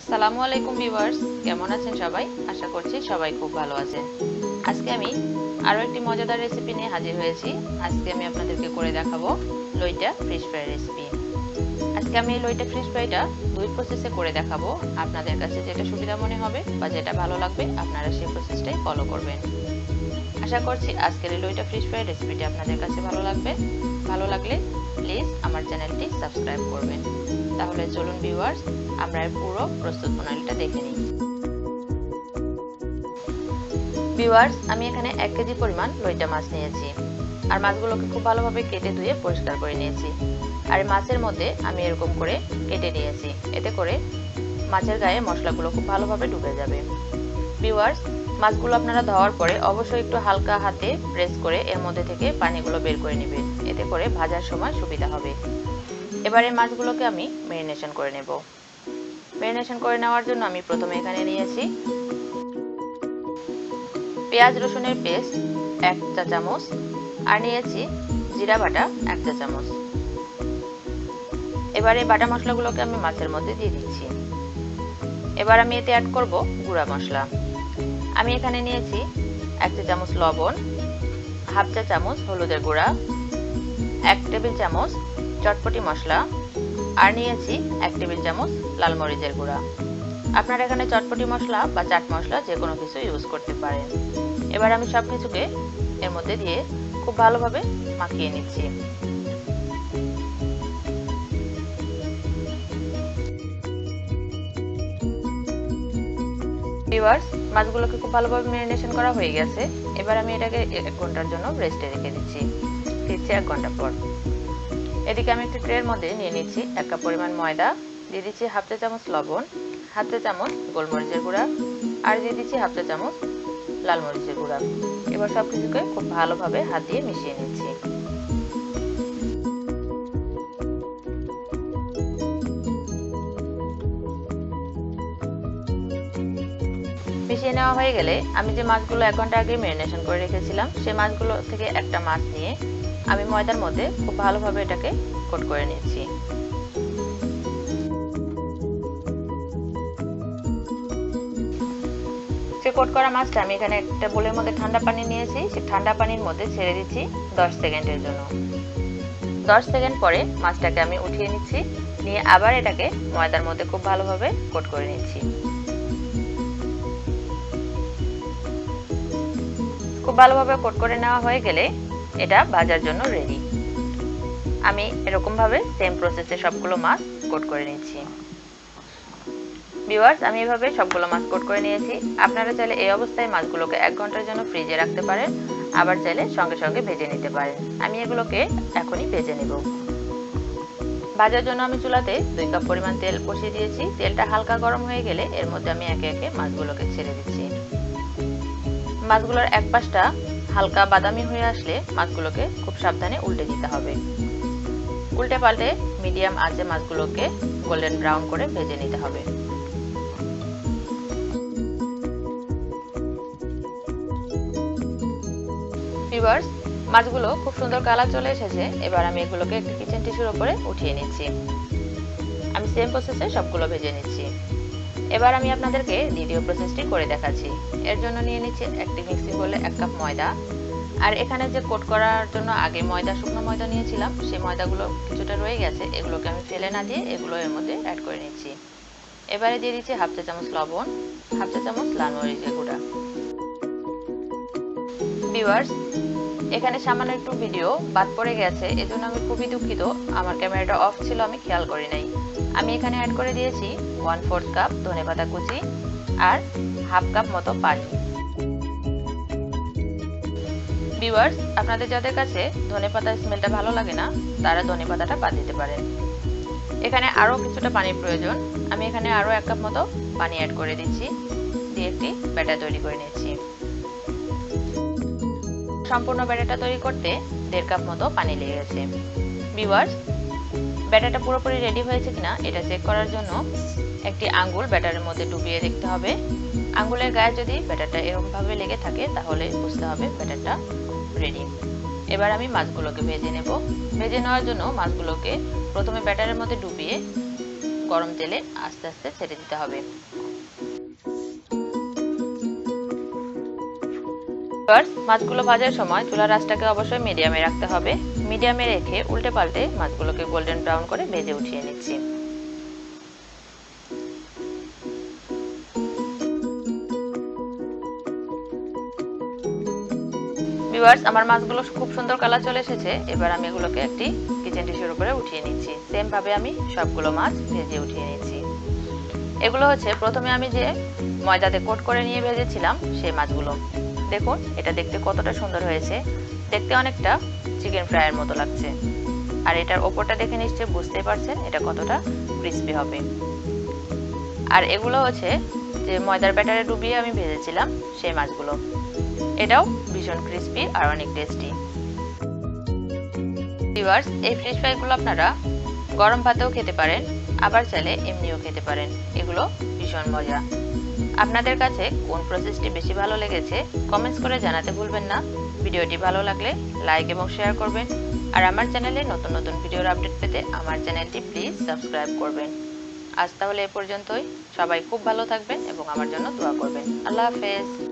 আসসালামু আলাইকুম ভিউয়ার্স, কেমন আছেন সবাই? আশা করছি সবাই খুব ভালো আছেন। আজকে আমি আরো একটি মজাদার রেসিপি নিয়ে হাজির হয়েছি। আজকে আমি আপনাদেরকে করে দেখাবো লইটা ফিশ ফ্রাই রেসিপি। আজকে আমি এই লইটা ফিশ ফ্রাইটা দুই প্রসেসে করে দেখাবো। আপনাদের কাছে যেটা সুবিধা মনে হবে বা যেটা ভালো লাগবে আপনারা সেই প্রসেসটাই ফলো করবেন। আশা করছি আজকের এই লইটা ফিশ ফ্রাই রেসিপিটি আপনাদের কাছে ভালো লাগবে। ভালো লাগলে প্লিজ আমার চ্যানেলটি সাবস্ক্রাইব করবেন। তাহলে চলুন ভিউয়ার্স, আমরা এর পুরো প্রস্তুত প্রণালীটা দেখে নিই। ভিউয়ার্স, আমি এখানে 1 কেজি পরিমাণ লইটা মাছ নিয়েছি। আর মাছগুলোকে খুব ভালোভাবে কেটে ধুয়ে পরিষ্কার করে নিয়েছি। আর মাছের মধ্যে আমি এরকম করে কেটে নিয়েছি, এতে করে মাছের গায়ে মশলাগুলো খুব ভালোভাবে ঢুকে যাবে। ভিউয়ার্স, মাছগুলো আপনারা ধোয়ার পরে অবশ্যই একটু হালকা হাতে প্রেস করে এর মধ্যে থেকে পানিগুলো বের করে নেবেন, এতে করে ভাজার সময় সুবিধা হবে। এবারে মাছগুলোকে আমি ম্যারিনেশন করে নেব। ম্যারিনেশন করে নেওয়ার জন্য আমি প্রথমে এখানে নিয়েছি পেঁয়াজ রসুনের পেস্ট 1 চা চামচ, আর নিয়েছি জিরা বাটা 1 চা চামচ। এবারে বাটা মশলাগুলোকে আমি মাছের মধ্যে দিয়ে দিচ্ছি। এবার আমি এতে অ্যাড করব গুঁড়া মশলা। আমি এখানে নিয়েছি 1 চা চামচ লবণ, হাফ চা চামচ হলুদের গুঁড়া, 1 টেবিল চামচ চটপটি মশলা, আর নিয়েছি 1 টেবিল চামচ লাল মরিচের গুঁড়া। আপনারা এখানে চটপটি মশলা বা চাট মশলা যে কোনো কিছু ইউজ করতে পারেন। এবার আমি সব কিছুকে এর মধ্যে দিয়ে খুব ভালোভাবে মাখিয়ে নিচ্ছি। ভিউয়ার্স, মাছগুলোকে খুব ভালোভাবে ম্যারিনেশন করা হয়ে গেছে। এবার আমি এটাকে 1 ঘন্টার জন্য রেস্টে রেখে দিচ্ছি। ফিরছি 1 ঘন্টা পর। এদিকে আমি একটা ট্রের মধ্যে নিয়ে নিচ্ছি 1 কাপ পরিমাণ ময়দা, দিয়ে দিচ্ছি হাফ চা চামচ লবণ, হাফ চা চামচ গোলমরিচের গুঁড়া, আর দিয়ে দিচ্ছি হাফ চা চামচ লাল মরিচের গুঁড়া। এবার সব কিছুকে খুব ভালোভাবে হাত দিয়ে মিশিয়ে নিচ্ছি। মিশিয়ে নেওয়া হয়ে গেলে আমি যে মাছগুলো 1 ঘন্টা আগে ম্যারিনেশন করে রেখেছিলাম সেই মাছগুলো থেকে একটা মাছ নিয়ে আমি ময়দার মধ্যে খুব ভালোভাবে এটাকে কোট করে নিচ্ছি। কোট করা মাছটা আমি এখানে একটা বোলের মধ্যে ঠান্ডা পানি নিয়েছি, সেই ঠান্ডা পানির মধ্যে ছেড়ে দিচ্ছি 10 সেকেন্ডের জন্য। 10 সেকেন্ড পরে মাছটাকে আমি উঠিয়ে নিচ্ছি, নিয়ে আবার এটাকে ময়দার মধ্যে খুব ভালোভাবে কোট করে নিচ্ছি। খুব ভালোভাবে কোট করে নেওয়া হয়ে গেলে এটা ভাজার জন্য রেডি। আমি এরকম ভাবে সেম প্রসেসে সবগুলো মাছ কোট করে নিচ্ছি। ভিউয়ার্স, আমি এভাবে সবগুলো মাছ কোট করে নিয়েছি। আপনারা চাইলে এই অবস্থায় মাছগুলোকে 1 ঘন্টার জন্য ফ্রিজে রাখতে পারেন, আবার চাইলে সঙ্গে সঙ্গে ভেজে নিতে পারেন। আমি এগুলোকে এখনই ভেজে নেব। ভাজার জন্য আমি চুলাতে 2 কাপ পরিমাণ তেল বসিয়ে দিয়েছি। তেলটা হালকা গরম হয়ে গেলে এর মধ্যে আমি একে একে মাছগুলোকে ছেড়ে দিচ্ছি। মাছগুলোর এক পাশটা হালকা বাদামি হয়ে আসলে মাছগুলোকে খুব সাবধানে উল্টে দিতে হবে। উল্টে পাল্টে মিডিয়াম আঁচে মাছগুলোকে গোল্ডেন ব্রাউন করে ভেজে নিতে হবে। ভিউয়ার্স, মাছগুলো খুব সুন্দর কালার চলে এসেছে। এবার আমি এগুলোকে একটা কিচেন টিস্যুর উপরে উঠিয়ে নিচ্ছি। আমি সেম প্রসেসে সবগুলো ভেজে নিচ্ছি। এবার আমি আপনাদেরকে দ্বিতীয় প্রসেসটি করে দেখাচ্ছি। এর জন্য নিয়ে নিচ্ছি একটি মিক্সিং বোলে 1 কাপ ময়দা, আর এখানে যে কোট করার জন্য আগে শুকনো ময়দা নিয়েছিলাম সেই ময়দাগুলো কিছুটা রয়ে গেছে, এগুলোকে আমি ফেলে না দিয়ে এগুলো এর মধ্যে অ্যাড করে নিচ্ছি। এবারে দিয়ে দিচ্ছি হাফ চা চামচ লবণ, হাফ চা চামচ লাল মরিচের গুঁড়া। ভিউয়ার্স, এখানে সামান্য একটু ভিডিও বাদ পড়ে গেছে, এজন্য আমি খুবই দুঃখিত। আমার ক্যামেরাটা অফ ছিল, আমি খেয়াল করি নাই। আমি এখানে অ্যাড করে দিয়েছি 1/4 কাপ ধনেপাতা কুচি আর হাফ কাপ মতো পানি। ভিউয়ার্স, আপনাদের যাদের কাছে ধনেপাতার স্মেলটা ভালো লাগে না তারা ধনেপাতাটা বাদ দিতে পারেন। এখানে আরো কিছুটা পানির প্রয়োজন। আমি এখানে আরো 1 কাপ মতো পানি অ্যাড করে দিচ্ছি, দিয়ে একটি ব্যাটার তৈরি করে নিচ্ছি। সম্পূর্ণ ব্যাটারটা তৈরি করতে 1.5 কাপ মতো পানি লেগেছে। ভিউয়ার্স, ব্যাটারটা পুরোপুরি রেডি হয়েছে কিনা এটা চেক করার জন্য একটি আঙ্গুল ব্যাটারের মধ্যে ডুবিয়ে দেখতে হবে। আঙ্গুলের গায়ে যদি ব্যাটারটা এরকম ভাবে লেগে থাকে তাহলে বুঝতে হবে ব্যাটারটা রেডি। এবার আমি মাছগুলোকে ভেজে নেব। ভেজে নেওয়ার জন্য মাছগুলোকে প্রথমে ব্যাটারের মধ্যে ডুবিয়ে গরম তেলে আস্তে আস্তে ছেড়ে দিতে হবে। মাছগুলো ভাজার সময় চুলার আঁচটাকে অবশ্যই মিডিয়ামে রাখতে হবে। মিডিয়ামে রেখে উল্টে পাল্টে মাছগুলোকে গোল্ডেন ব্রাউন করে ভেজে উঠিয়ে নিচ্ছি। ভিউয়ার্স, আমার মাছগুলো খুব সুন্দর কালার চলে এসেছে। এবার আমি এগুলোকে একটি কিচেন টিস্যুর উপরে উঠিয়ে নিচ্ছি। সেম ভাবে আমি সবগুলো মাছ ভেজে উঠিয়ে নিচ্ছি। এগুলো হচ্ছে প্রথমে আমি যে ময়দাতে কোট করে নিয়ে ভেজেছিলাম সেই মাছগুলো। দেখুন এটা দেখতে কতটা সুন্দর হয়েছে, দেখতে অনেকটা চিকেন ফ্রাইয়ের মতো লাগছে। আর এটার ওপরটা দেখে নিশ্চয়ই বুঝতেই পারছেন এটা কতটা ক্রিস্পি হবে। আর এগুলো হচ্ছে যে ময়দার ব্যাটারে ডুবিয়ে আমি ভেজেছিলাম সেই মাছগুলো। এটাও ভীষণ ক্রিস্পি আর অনেক টেস্টি। ভিউয়ার্স, এই ফিশ ফ্রাইগুলো আপনারা গরম ভাতেও খেতে পারেন, আবার চাইলে এমনিও খেতে পারেন। এগুলো ভীষণ মজা। আপনাদের কাছে কোন প্রসেসটি বেশি ভালো লেগেছে কমেন্টস করে জানাতে ভুলবেন না। ভিডিওটি ভালো লাগলে লাইক এবং শেয়ার করবেন। আর আমার চ্যানেলে নতুন নতুন ভিডিওর আপডেট পেতে আমার চ্যানেলটি প্লিজ সাবস্ক্রাইব করবেন। আজ তাহলে এ পর্যন্তই। সবাই খুব ভালো থাকবেন এবং আমার জন্য দোয়া করবেন। আল্লাহ হাফেজ।